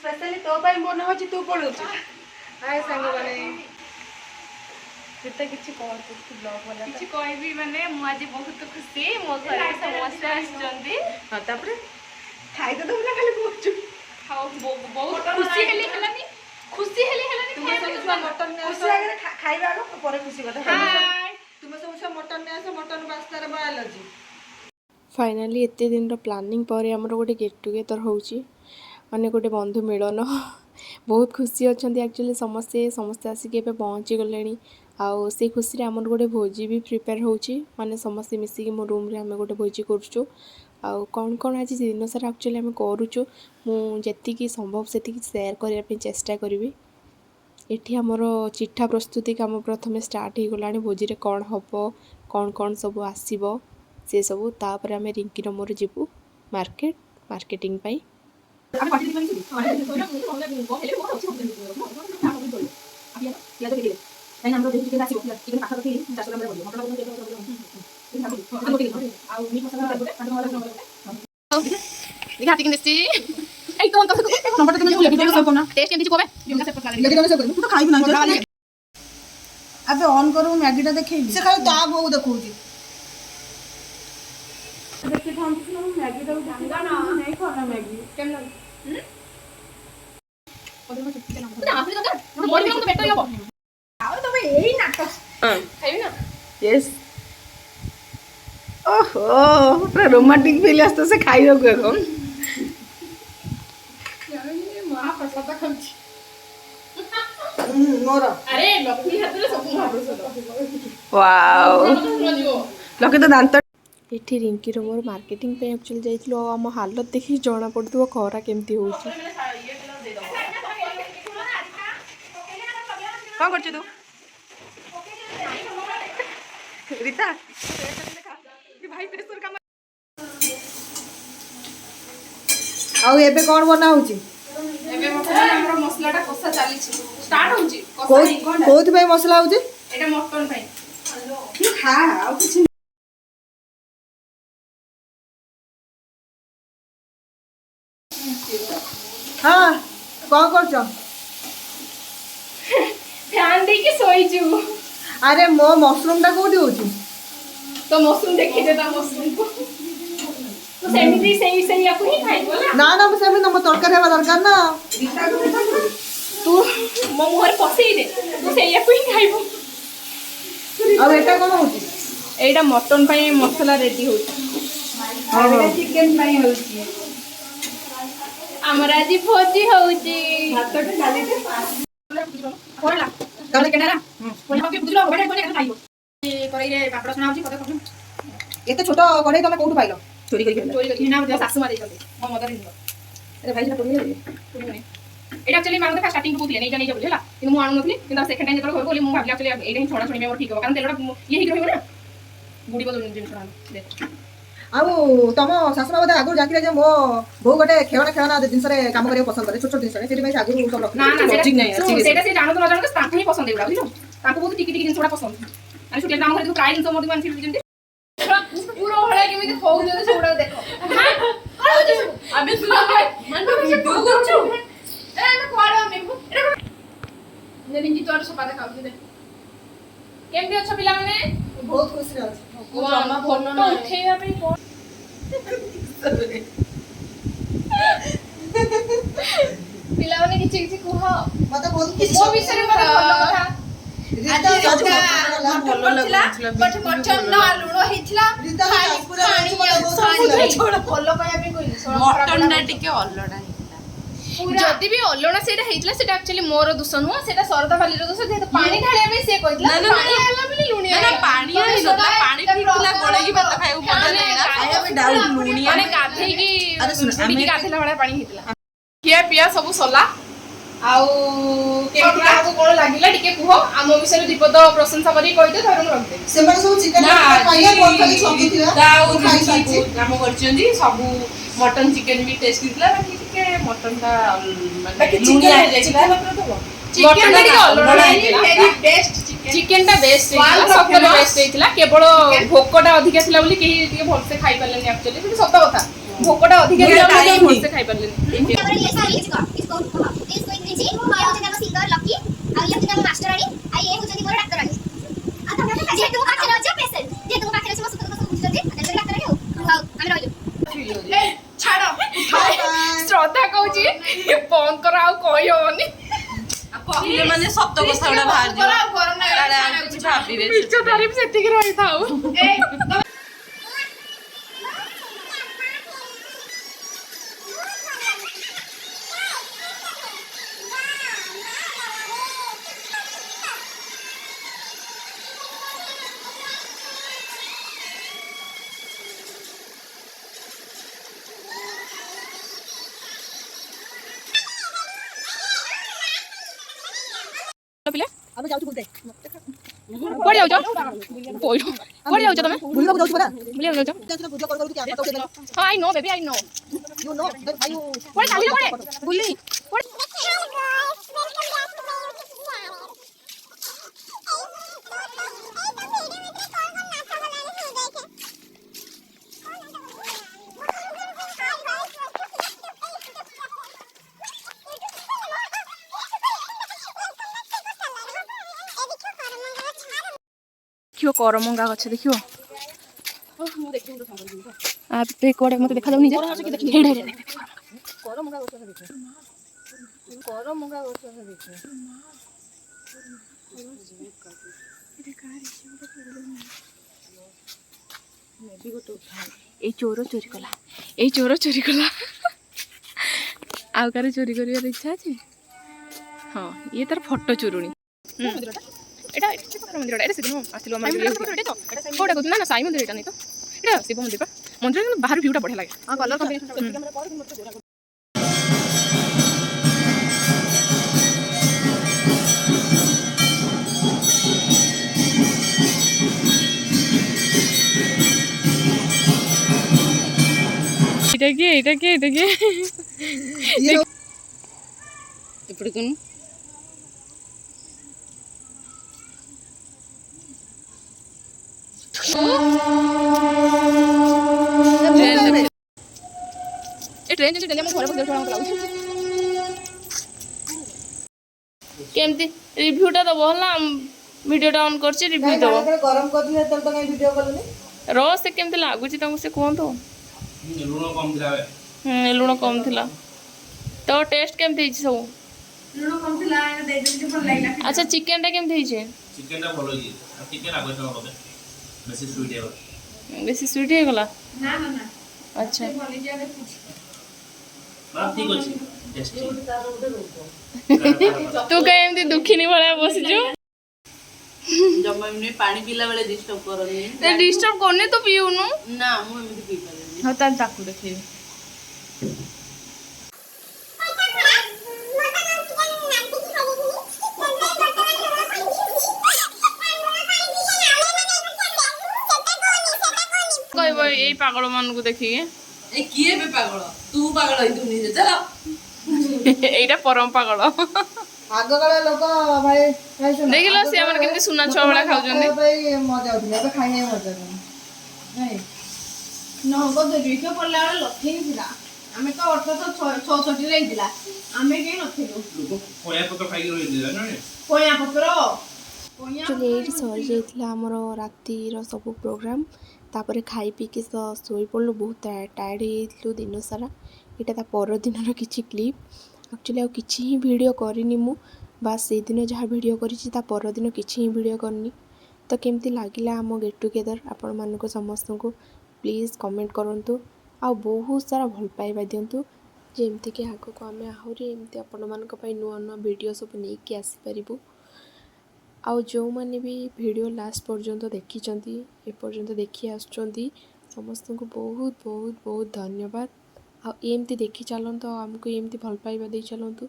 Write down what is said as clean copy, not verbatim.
specially तो पाई मन होची तू पळुछु हाय संग माने किते किछि कह तू ब्लॉग वाला किछि कहबी माने मु आज बहुत खुशी मो घरे समस्त आछंदी हां तापरे खाइ तो ना खाली बोचु खाओ बहुत खुशी हेली हेलानी खुशी हेली हेलानी तुम सब छुआ मटन ने खुशी आगे खाइबा आलो परे खुशी କଥା हाय तुम सब छुआ मटन ने आसो मटन बास्तार बायोलॉजी फाइनाली एते दिन रो प्लानिंग पर हमर गोटे गेट टुगेदर होउची माने गोटे बंधु मिलन बहुत खुशी अच्छे एक्चुअली समस्ते आसिक पहुँची गले आउ से खुशी आमर गोटे भोजी भी प्रिपेयर होची माने समस्ते मिसिक मो रूम रे आमे गोटे भोजी करछु आउ कौन कौन आज दिन सारा एक्चुअली आमे करूछु मु जेतिकी संभव सेतिकी शेयर करिया पे चेष्टा करिवि एठी हमर चिठा प्रस्तुति काम प्रथमे स्टार्ट हो गलानी भोजी रे कौन हबो कौन सब आसीबो से सबू तापर आमे रिंकी मोर जीवु मार्केटिंग पाई अबे ऑन करू मैगीटा देखैली से खाली ता बहु देखौची देखि थांती न मैगी दउ जांगा ना नहीं खाना मैगी केम न ओदे में चिकन ना आपने तो बॉडी में तो बेटर हो आओ तो यही नाटक खाइबी ना यस ओहो पूरा रोमांटिक फील आस्तो से खाइयो को এখন मां प्रसाद खाउची मोर अरे लक्ष्मी हाथ रे सब महाप्रसाद वाओ लक्ष्मी तो दांत एठी रिंकी रो मोर मार्केटिंग पे एक्चुअली जाइतलो हम हालत देखि जणा पड़तबो खरा केमती होउची कौन करछ तू रीता भाई प्रेशर का आउ एबे कोन बना होची एबे हमर मसलाटा कसा चाली छी स्टार्ट होची कसा कोथि भाई मसला होची एटा मटन भाई तू खा आउ कुछ हाँ कौन करछ ध्यान दे के सोईजु अरे मो मशरूम टा कोथि होची तो मशरूम देखि दे ता मशरूम को तो सेमिति सही आपको ही खाइबो ना ना ना सेमी नंबर तरकारी हेबा दरकार ना तू मो मुहर पसई दे तू सही आपको ही खाइबो अब एटा कोन होची एटा मटन पई मसाला रेडी होची और चिकन पई होची हमर आज भोजी होची भात तो डाली दे कोला तले केडा कोन के बुझलो बडे कोने खाइबो ए करई रे पापड़ सुना होची कते करछु एते छोट कढ़ाई तमे कोठु पाइलो चोरी करी ना दे सासु मा दे चलते मो मदर हिंदो अरे भाई सेटा पड़ी रे एटा एक्चुअली मानो देखा स्टार्टिंग को नहीं जाने बुझला कि मु आनु नथली कि सेकंड टाइम जतरो बोली मु भाबली एक्चुअली एटा ही छोड़ा छोड़ी में मोर ठीक हो कारण तेलटा ये ही रहइबो ना गुडी बदल दिन छोड़ा दे आउ तम सासुमा बोधे आगु जातिले जे मो बहु गोटे खेवना जिनस रे काम करियो पसंद करे छोट छोट जिनस रे सेति भाई आगु सब रख ना ना लॉजिक नहीं है सेटा से जानो तो न जानो ताकू ही पसंद एउडा बुझलो ताकू बहुत टिकी टिकी जिन छोड़ा पसंद अनि छुटिया काम करे तो प्राय जिन मोर मान फिल जेंती पूरा होड़ा केमिति होउ जे छोड़ा देखो अबे सुनो मन तो वीडियो करछु ए ना कोडा मेगु ने लिंगी तोर सब देखा दे केमति अच्छा पिला माने बहुत खुशी रहछ को आमा फोन न उठेया पे कोन पिला माने किछि किछि कुह मते बहुत खुशी मो विषय में भलो कथा बट मटन ना लुणो हिथला खाली पूरा पानी छोड़ फॉलो पाया पे कोई मटन डा टिके अलडा जदी भी अलणा सेटा हेतला सेटा एक्चुअली मोर दोष नुह सेटा सरदा वाली रो दोष जेत पानी ढालिया में से कहतला पानी आला बोली लुणिया ना पानी आनी नतला पानी फिटला गोळेगी भात खाइउ मजा लेना आया पे डाउट लुणिया माने गाधे की अरे सुन गुडी गाधेला वाला पानी हेतला किया पिया सब सला आउ केमति काको कोन लागिला टिके कुह आम विषय दीपद प्रशंसा करी कहिते धरम रख दे से माने सब चिकन खाइया कोन खाली छबी थिला दाउ खाइ साइछि काम करछन्ती सब मटन चिकन भी टेस्ट कितला बाकी के मटन ता माने लुणिया हे जाइला ଚିକେନ ଟା ଟିକେ ଅଲଗା ହେଇଥିଲା ଚିକେନ ଟା ବେଷ୍ଟ ହେଇଥିଲା ସତରେ ବେଷ୍ଟ ହେଇଥିଲା କେବଳ ଭୋକଟା ଅଧିକା ଥିଲା ବୋଲି କେହି ଟିକେ ଭଲସେ ଖାଇ ପାରିଲେନି ଆକ୍ଚୁଆଲି କିନ୍ତୁ ସତ କଥା ଭୋକଟା ଅଧିକା ଥିଲା ବୋଲି କେହି ଭଲସେ ଖାଇ ପାରିଲେନି ଶ୍ରଦ୍ଧା କହୁଛି ବନ୍ଦ କର ଆଉ କହି ହବନି କହିଲେ ମାନେ ସତ କଥା ଗୁଡା ବାହାରିଯିବ କିଛି ଭାବିବେ ମିଛ ତାରିଫ ସେତିକି ରହିଥାଉ ପିଲା ଆମେ ଯାଉଛୁ ବୁଲତେ କୁଆଡେ ଯାଉଛ କୁଆଡେ ଯାଉଛ ତମେ ବୁଲିବାକୁ ଯାଉଛୁ ପରା ବୁଲିବାକୁ ଯାଉଛ ଭିଡ଼ିଓ କଲ୍ କରୁଛୁ କି ଫଟୋ ଉଠେଇଦେଲୁ ହଁ I know baby I know you know ଭାଇ ୟୁ କୁଆଡେ ଚାଲିଲ କୁଆଡେ ବୁଲି ଦେଖିବ କରମଙ୍ଗା ଗଛ ଦେଖିବ କୁଆଡେ ମତେ ଦେଖାଯାଉନି ଯେ କରମଙ୍ଗା ଗଛ ଦେଖ କରମଙ୍ଗା ଗଛ ଦେଖ ଏଇ ଚୋର ଚୋରି କଲା ଆଉ କାହାର ଚୋରି କରିବାର ଇଚ୍ଛା ଅଛି ହଁ ଇଏ ତାର ଫଟୋ ଚୋରୁଣି এটা মন্দিরটা এটা সেদিন আসছিল আমার কোটা কত না না সাই মন্দির এটা নেই তো এটা শিব মন্দির পা মন্দির কিন্তু বাহার ভিউটা বড়িয়া লাগে কলর কম্বিনেশন এটা কি ఇప్పుడు కొను ट्रेन जैसे डेली हम घर पर देखा लाଗୁଛି केमती रिव्यूटा दब होला वीडियोटा ऑन करछि रिव्यू दब गरम करदिले तब तो काई वीडियो कलनी रो से केमती लागुछि तमु से कोहंतो लूण कम थिला तो टेस्ट केमती हिछि सब ଲୁଣ କମ ଥିଲା ଏଟା ଦେଇ ଦେଲି ଭଲ ଲାଗିଲା अच्छा चिकन टा केमती हिछि चिकन टा भलो ही चिकन आगो सम होबे बेसी स्वीट है बेसी स्वीट हे गला ନା ନା ନା अच्छा ଭଲ ଯେ ଦେଖୁଛି ना ठीक अछि टेस्टी तू केमती दुखिनी भला बसिजु ଜମା ଏମିତି ପାଣି ପିଇଲା ବେଳେ ଡିଷ୍ଟର୍ବ କରନି ते डिस्टर्ब करने तो पिउनु ନା ମୁଁ ଏମିତି ପିଇ ପାରିନି ହଁ ତାହେଲେ ତାକୁ ଦେଖେଇବି କହିବ ଏଇ ପାଗଳ ମାନଙ୍କୁ ଦେଖିକି ଏ କିଏ ବେ ପାଗଳ ତୁ ପାଗଳ ହେଇତୁ ନିଜେ ଚାଲ ଏଇଟା ପରମ ପାଗଳ ଆଗ କାଳ ଲୋକ ଭାଇ ଦେଖିଲ ସେ ଆମର କେମିତି ସୁନା ଛୁଆ ଭଳିଆ ଖାଉଛନ୍ତି ଭାଇ ମଜା ହଉଥିଲା ଏବେ ଖାଇବାକୁ ମଜା ନାହିଁ ନାଇଁ ନଗଦ ଦୁଇଶହ ପଡ଼ିଲା ବେଳେ ଲକ୍ଷେ ହିଁ ଥିଲା ଆମେ ତ 1866 ରେ ହେଇଥିଲା ଆମେ କେହି ନଥିଲୁ लोग कोया पत्र खाई रही दे ना କଇଁଆ ପତ୍ର ଆକ୍ଚୁଆଲି ଏଇଠି ସରିଯାଇଥିଲା ଆମର ରାତିର ସବୁ ପ୍ରୋଗ୍ରାମ୍ ତାପରେ ଖାଇ ପିଇକି ଶୋଇପଡ଼ିଲୁ ବହୁତ ଟାୟାର୍ଡ଼ ହେଇଯାଇଥିଲୁ ଦିନ ସାରା ଏଇଟା ତା ପରଦିନର କିଛି କ୍ଲିପ୍ ଆକ୍ଚୁଆଲି ଆଉ କିଛି ହିଁ ଭିଡ଼ିଓ କରିନି ମୁଁ ବାସ୍ ସେଇଦିନ ଯାହା ଭିଡ଼ିଓ କରିଛି ତା ପରଦିନ କିଛି ହିଁ ଭିଡ଼ିଓ କରିନି ତ କେମିତି ଲାଗିଲା ଆମ ଗେଟ୍ ଟୁଗେଦର୍ ଆପଣମାନଙ୍କୁ ସମସ୍ତଙ୍କୁ ପ୍ଲିଜ୍ କମେଣ୍ଟ କରନ୍ତୁ ଆଉ ବହୁତ ସାରା ଭଲ ପାଇବା ଦିଅନ୍ତୁ ଯେମିତିକି ଆଗକୁ ଆମେ ଆହୁରି ଏମିତି ଆପଣମାନଙ୍କ ପାଇଁ ନୂଆ ନୂଆ ଭିଡ଼ିଓ ସବୁ ନେଇକି ଆସିପାରିବୁ ଆଉ ଯେଉଁମାନେ ବି ଭିଡ଼ିଓ ଲାଷ୍ଟ ପର୍ଯ୍ୟନ୍ତ ଦେଖିଛନ୍ତି ଏପର୍ଯ୍ୟନ୍ତ ଦେଖି ଆସୁଛନ୍ତି ସମସ୍ତଙ୍କୁ ବହୁତ ବହୁତ ବହୁତ ଧନ୍ୟବାଦ ଆଉ ଏମିତି ଦେଖି ଚାଲନ୍ତୁ ଆଉ ଆମକୁ ଏମିତି ଭଲ ପାଇବା ଦେଇ ଚାଲନ୍ତୁ